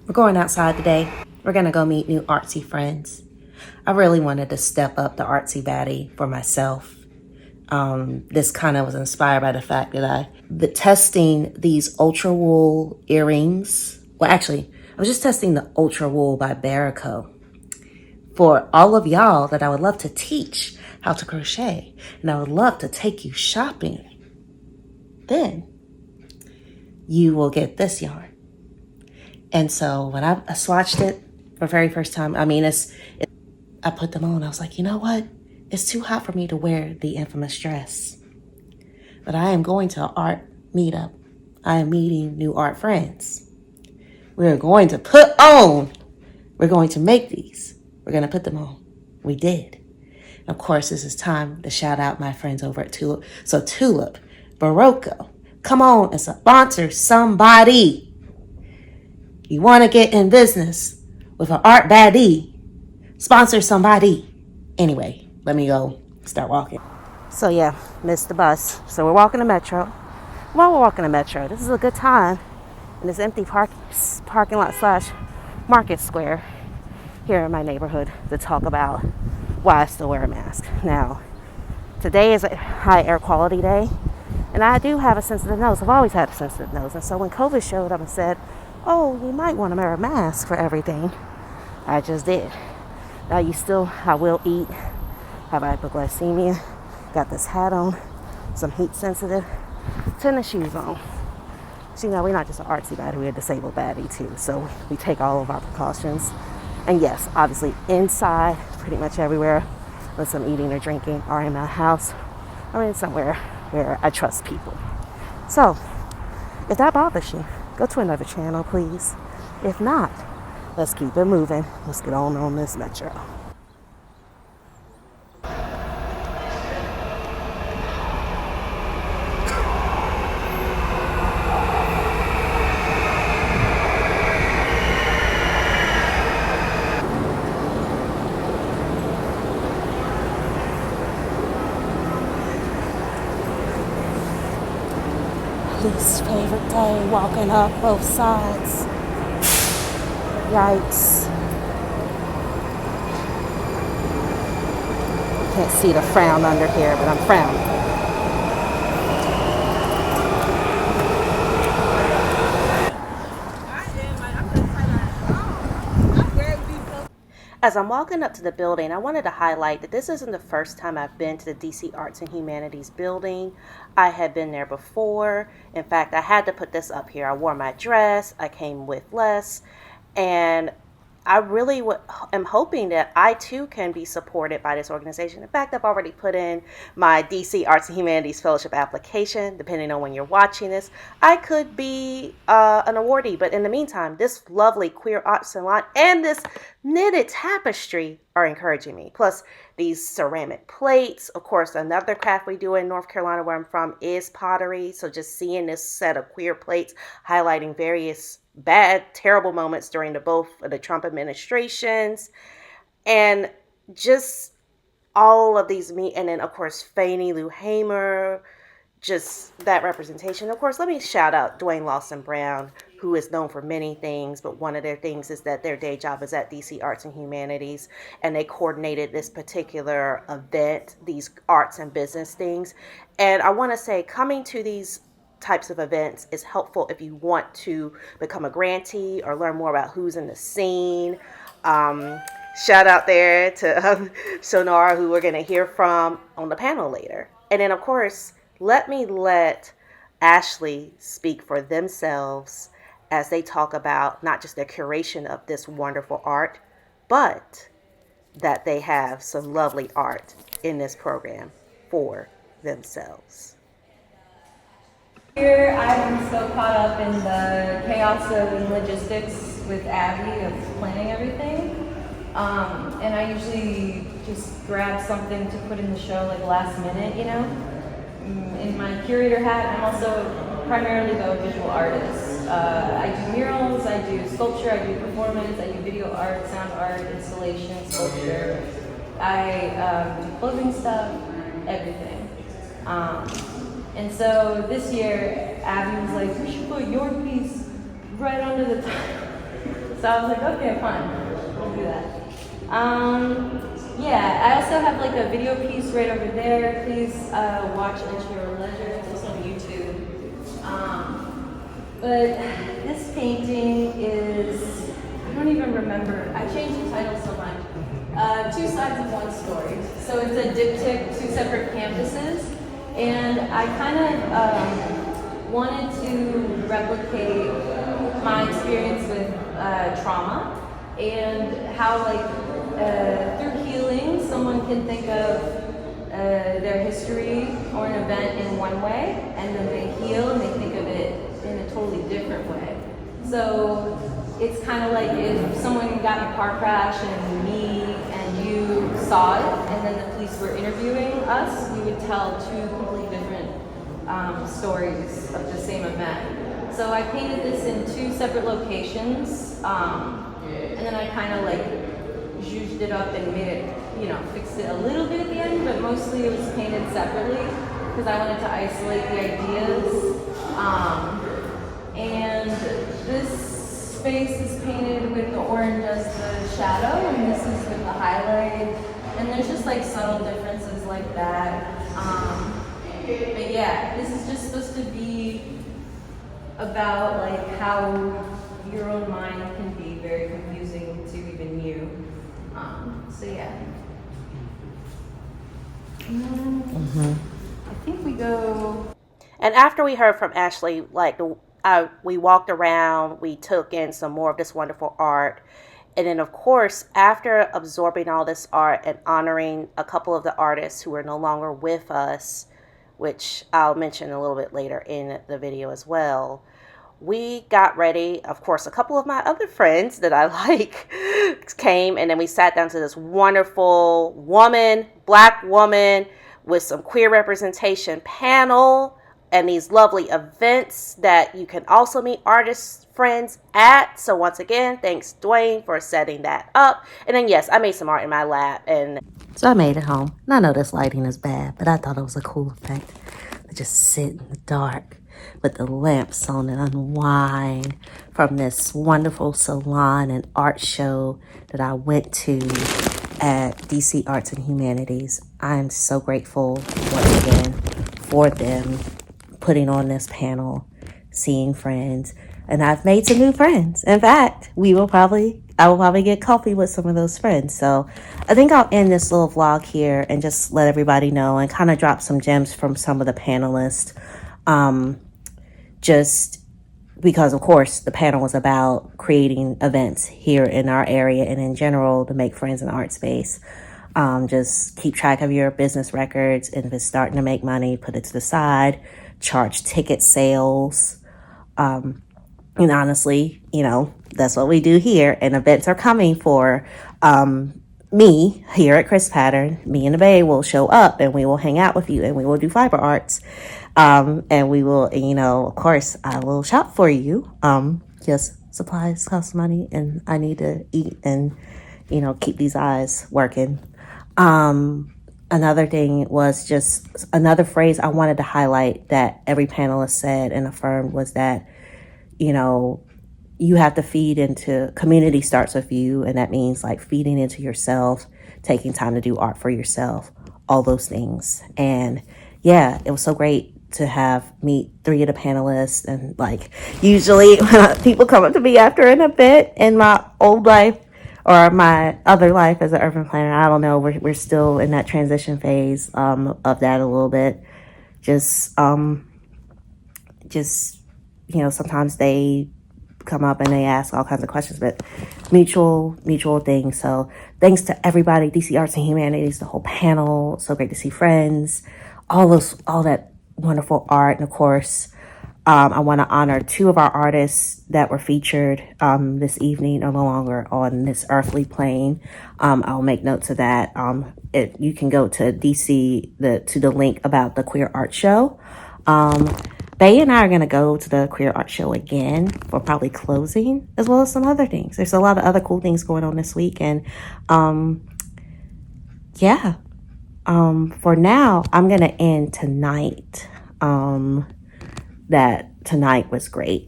We're going outside today. We're gonna go meet new artsy friends. I really wanted to step up the artsy baddie for myself. This kind of was inspired by the fact that testing these ultra wool earrings. Well, actually, I was just testing the ultra wool by Barrico for all of y'all that I would love to teach how to crochet, and I would love to take you shopping. Then you will get this yarn. And so when I swatched it for the very first time, I put them on. I was like, you know what? It's too hot for me to wear the infamous dress. But I am going to an art meetup. I am meeting new art friends. We're going to we're going to make these. We're going to put them on. We did. And of course, this is time to shout out my friends over at Tulip. So Tulip, Barocco, come on and sponsor somebody. You want to get in business with an art baddie, sponsor somebody. Anyway, let me go start walking. So yeah, missed the bus. So we're walking to Metro. While we're walking to Metro, this is a good time in this empty parking lot / market square here in my neighborhood to talk about why I still wear a mask. Now, today is a high air quality day, and I do have a sensitive nose. I've always had a sensitive nose, and so when COVID showed up and said, oh, you might want to wear a mask for everything, I just did. Now I will eat, have hypoglycemia, got this hat on, some heat sensitive, tennis shoes on. So, we're not just an artsy baddie, we're a disabled baddie too. So we take all of our precautions. And yes, obviously inside, pretty much everywhere, unless I'm eating or drinking, or in my house, or in somewhere where I trust people. So, if that bothers you, go to another channel, please. If not, let's keep it moving. Let's get on this Metro. Least favorite day, walking up both sides. Yikes. Can't see the frown under here, but I'm frowning. As I'm walking up to the building, I wanted to highlight that this isn't the first time I've been to the DC Arts and Humanities building. I had been there before. In fact, I had to put this up here. I wore my dress, I came with less, and I really am hoping that I too can be supported by this organization. In fact, I've already put in my DC Arts and Humanities Fellowship application. Depending on when you're watching this, I could be an awardee. But in the meantime, this lovely Queer Art Salon and this knitted tapestry are encouraging me. Plus these ceramic plates. Of course, another craft we do in North Carolina where I'm from is pottery. So just seeing this set of queer plates highlighting various bad, terrible moments during both of the Trump administrations, and just all of these and then of course Fannie Lou Hamer, just that representation. Of course, let me shout out Dwayne Lawson Brown, who is known for many things, but one of their things is that their day job is at DC Arts and Humanities, and they coordinated this particular event, these arts and business things. And I want to say, coming to these types of events is helpful if you want to become a grantee or learn more about who's in the scene. Shout out there to Sonara, who we're going to hear from on the panel later. And then, of course, let Ashley speak for themselves as they talk about not just their curation of this wonderful art, but that they have some lovely art in this program for themselves. Here, I'm so caught up in the chaos of logistics with Abby of planning everything. And I usually just grab something to put in the show like last minute, In my curator hat, I'm also primarily though a visual artist. I do murals, I do sculpture, I do performance, I do video art, sound art, installation, sculpture. I do clothing stuff, everything. And so this year, Abby was like, we should put your piece right under the title. So I was like, okay, fine, we'll do that. Yeah, I also have like a video piece right over there. Please watch at your leisure. It's also on YouTube. But this painting is, I don't even remember. I changed the title so much. Two sides of one story. So it's a diptych, two separate canvases. And I kind of wanted to replicate my experience with trauma and how, like, through healing, someone can think of their history or an event in one way, and then they heal and they think of it in a totally different way. So it's kind of like if someone got in a car crash and me and you saw it, and then the police were interviewing us, we would tell two completely different stories of the same event. So I painted this in two separate locations, and then I kind of like zhuzhed it up and made it, you know, fixed it a little bit at the end, but mostly it was painted separately because I wanted to isolate the ideas. And this space is painted with the orange as the shadow, and this is with the highlight. And there's just like subtle differences like that. But yeah, this is just supposed to be about like how your own mind can be very confusing to even you. So yeah. And then I think we go. And after we heard from Ashley, like we walked around, we took in some more of this wonderful art. And then, of course, after absorbing all this art and honoring a couple of the artists who are no longer with us, which I'll mention a little bit later in the video as well, we got ready. Of course, a couple of my other friends that I like came, and then we sat down to this wonderful Black woman with some queer representation panel and these lovely events that you can also meet artist friends at. So once again, thanks Dwayne for setting that up. And then yes, I made some art in my lab, and so I made it home. And I know this lighting is bad, but I thought it was a cool effect to just sit in the dark with the lamps on and unwind from this wonderful salon and art show that I went to at DC Arts and Humanities. I'm so grateful once again for them putting on this panel, seeing friends, and I've made some new friends. In fact, I will probably get coffee with some of those friends. So I think I'll end this little vlog here and just let everybody know and kind of drop some gems from some of the panelists. Just because, of course, the panel was about creating events here in our area and in general to make friends in the art space. Just keep track of your business records, and if it's starting to make money, put it to the side, charge ticket sales. And honestly, you know, that's what we do here, and events are coming for me here at Chris Pattern. Me and the Bae will show up, and we will hang out with you, and we will do fiber arts. And we will, you know, of course, I will shop for you. Just supplies cost money, and I need to eat and, you know, keep these eyes working. Another thing was just another phrase I wanted to highlight that every panelist said and affirmed was that, you know, you have to feed into, community starts with you, and that means like feeding into yourself, taking time to do art for yourself, all those things. And yeah, it was so great to meet three of the panelists. And like usually people come up to me after an event in my old life or my other life as an urban planner. I don't know, we're still in that transition phase of that a little bit. Just you know, sometimes they come up and they ask all kinds of questions, but mutual things. So thanks to everybody, DC Arts and Humanities, the whole panel. So great to see friends, all that wonderful art. And of course, I want to honor two of our artists that were featured this evening are no longer on this earthly plane. I'll make notes of that. You can go to DC to the link about the Queer Art Show. Bae and I are going to go to the Queer Art Show again for probably closing, as well as some other things. There's a lot of other cool things going on this week. And for now, I'm going to end tonight. That tonight was great.